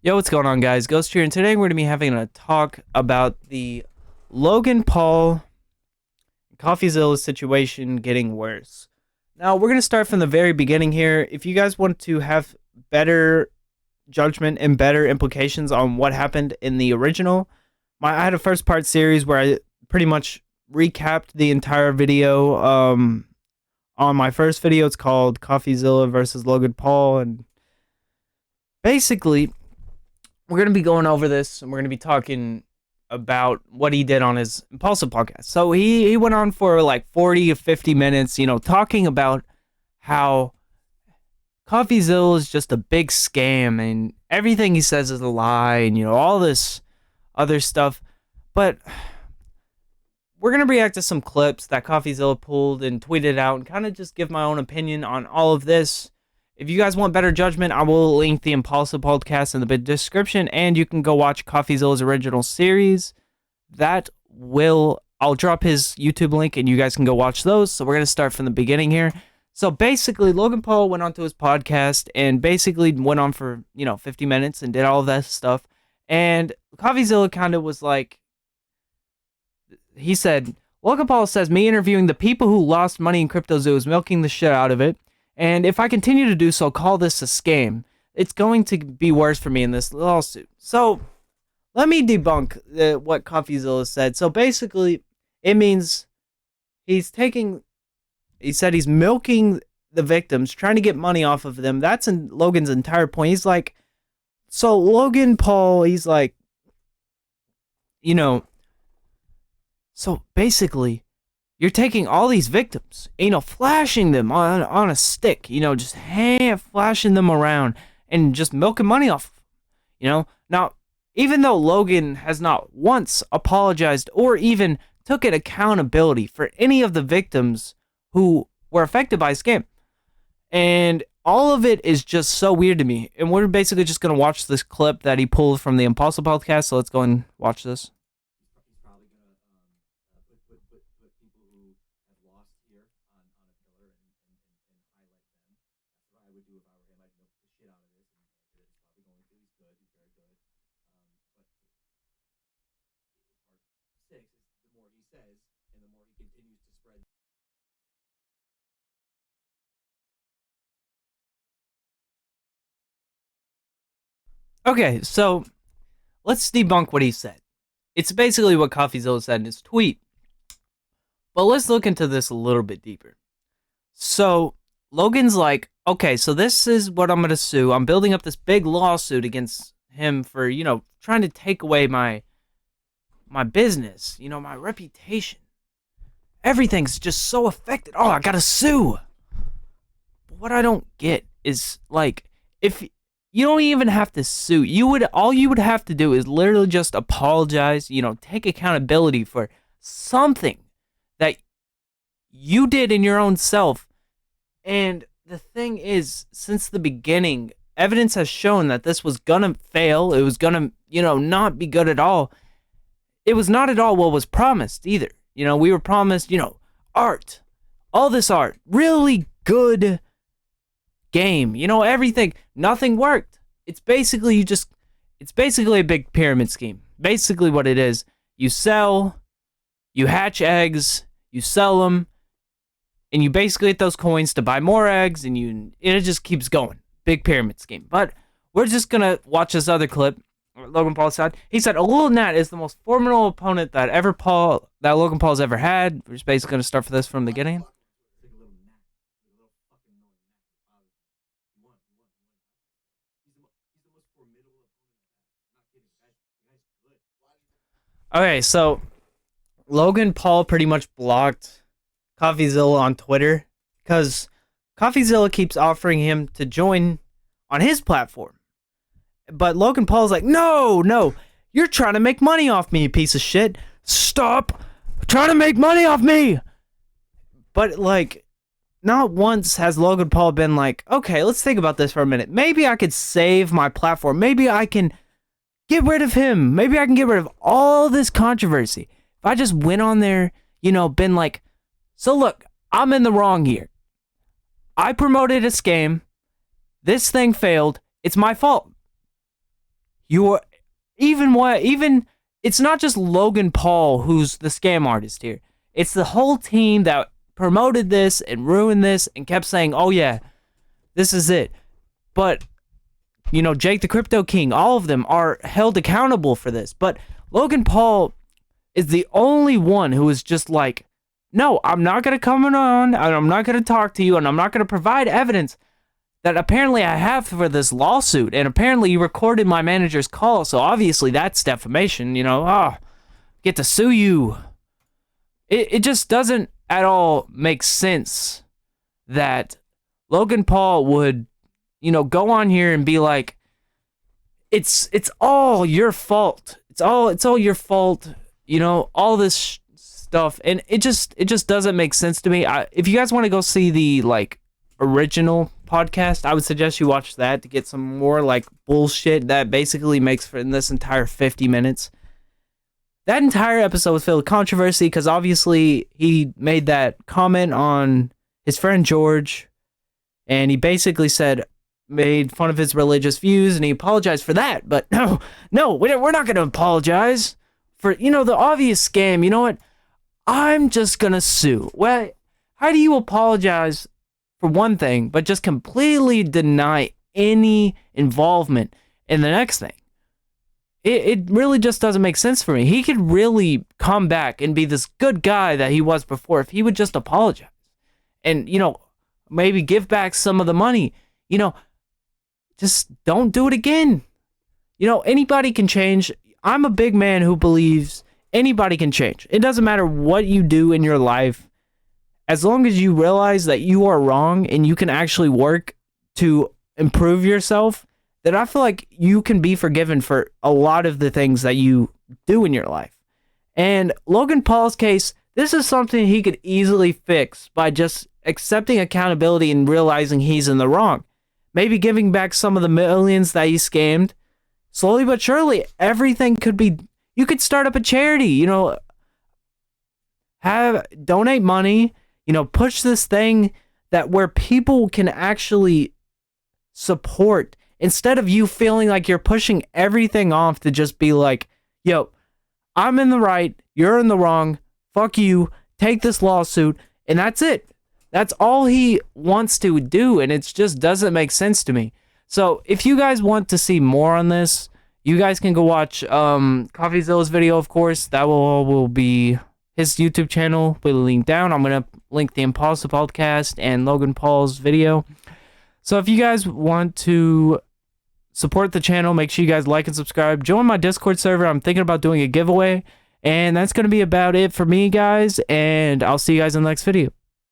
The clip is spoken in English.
Yo, what's going on, guys? Ghost here, and today we're going to be having a talk about the Logan Paul CoffeeZilla situation getting worse. Now, we're going to start from the very beginning here. If you guys want to have better judgment and better implications on what happened in the original, I had a first part series where I pretty much recapped the entire video. On my first video, it's called CoffeeZilla versus Logan Paul, and basically we're going to be going over this, and we're going to be talking about what he did on his Impulsive podcast. So he went on for like 40 to 50 minutes, talking about how CoffeeZilla is just a big scam, and everything he says is a lie, and, all this other stuff. But we're going to react to some clips that CoffeeZilla pulled and tweeted out and kind of just give my own opinion on all of this. If you guys want better judgment, I will link the Impulsive podcast in the description, and you can go watch CoffeeZilla's original series. I'll drop his YouTube link, and you guys can go watch those. So we're going to start from the beginning here. So basically, Logan Paul went onto his podcast and basically went on for, 50 minutes and did all of that stuff. And CoffeeZilla kind of was like, he said, Logan Paul says, me interviewing the people who lost money in CryptoZoo is milking the shit out of it. And if I continue to do so, call this a scam. It's going to be worse for me in this lawsuit. So, let me debunk what CoffeeZilla said. So, basically, it means he said he's milking the victims, trying to get money off of them. That's Logan's entire point. He's like, so Logan Paul, he's like, so basically, you're taking all these victims, flashing them on a stick, just flashing them around and just milking money off of them, Now, even though Logan has not once apologized or even took an accountability for any of the victims who were affected by a scam, and all of it is just so weird to me. And we're basically just going to watch this clip that he pulled from the Impulsive podcast, so let's go and watch this. Okay, so let's debunk what he said. It's basically what CoffeeZilla said in his tweet. But let's look into this a little bit deeper. So Logan's like, okay, so this is what I'm going to sue. I'm building up this big lawsuit against him for, trying to take away my business, my reputation. Everything's just so affected. Oh, I got to sue. But what I don't get is, like, if you don't even have to sue. All you would have to do is literally just apologize, take accountability for something that you did in your own self. And the thing is, since the beginning, evidence has shown that this was gonna fail. It was gonna, not be good at all. It was not at all what was promised either. We were promised, art, all this art, really good game, everything. Nothing worked. It's basically a big pyramid scheme. Basically what it is, you hatch eggs, you sell them, and you basically get those coins to buy more eggs, and it just keeps going. Big pyramid scheme. But we're just gonna watch this other clip. Logan Paul said, he said, a little gnat is the most formidable opponent that Logan Paul's ever had. We're just basically gonna start for this from the beginning. Okay, so Logan Paul pretty much blocked CoffeeZilla on Twitter because CoffeeZilla keeps offering him to join on his platform. But Logan Paul's like, no, you're trying to make money off me, you piece of shit. Stop trying to make money off me. But, like, not once has Logan Paul been like, okay, let's think about this for a minute. Maybe I could save my platform. Maybe I can get rid of him. Maybe I can get rid of all this controversy. If I just went on there, been like, so look, I'm in the wrong here. I promoted a scam. This thing failed. It's my fault. You are even it's not just Logan Paul who's the scam artist here. It's the whole team that promoted this and ruined this and kept saying, "Oh yeah, this is it." But Jake the Crypto King, all of them are held accountable for this. But Logan Paul is the only one who is just like, "No, I'm not going to come on, and I'm not going to talk to you, and I'm not going to provide evidence that apparently I have for this lawsuit. And apparently you recorded my manager's call, so obviously that's defamation, get to sue you." It just doesn't at all make sense that Logan Paul would, go on here and be like, it's all your fault. It's all your fault, all this stuff. And it just doesn't make sense to me. If you guys want to go see the original podcast, I would suggest you watch that to get some more bullshit that basically makes for this entire 50 minutes. That entire episode was filled with controversy because obviously he made that comment on his friend George, and he basically made fun of his religious views, and he apologized for that. But no, we're not going to apologize for, the obvious scam. You know what? I'm just going to sue. Well, how do you apologize for one thing, but just completely deny any involvement in the next thing? It really just doesn't make sense for me. He could really come back and be this good guy that he was before if he would just apologize and, maybe give back some of the money. Just don't do it again. Anybody can change. I'm a big man who believes anybody can change. It doesn't matter what you do in your life. As long as you realize that you are wrong and you can actually work to improve yourself, then I feel like you can be forgiven for a lot of the things that you do in your life. And Logan Paul's case, this is something he could easily fix by just accepting accountability and realizing he's in the wrong. Maybe giving back some of the millions that he scammed. Slowly but surely, everything could be... You could start up a charity, donate money, push this thing where people can actually support, instead of you feeling like you're pushing everything off to just be like, "Yo, I'm in the right, you're in the wrong, fuck you, take this lawsuit," and that's it. That's all he wants to do, and it just doesn't make sense to me. So if you guys want to see more on this, you guys can go watch CoffeeZilla's video, of course. That will be his YouTube channel. Will link down. I'm going to link the Impulsive podcast and Logan Paul's video. So if you guys want to support the channel, make sure you guys like and subscribe. Join my Discord server. I'm thinking about doing a giveaway. And that's going to be about it for me, guys. And I'll see you guys in the next video.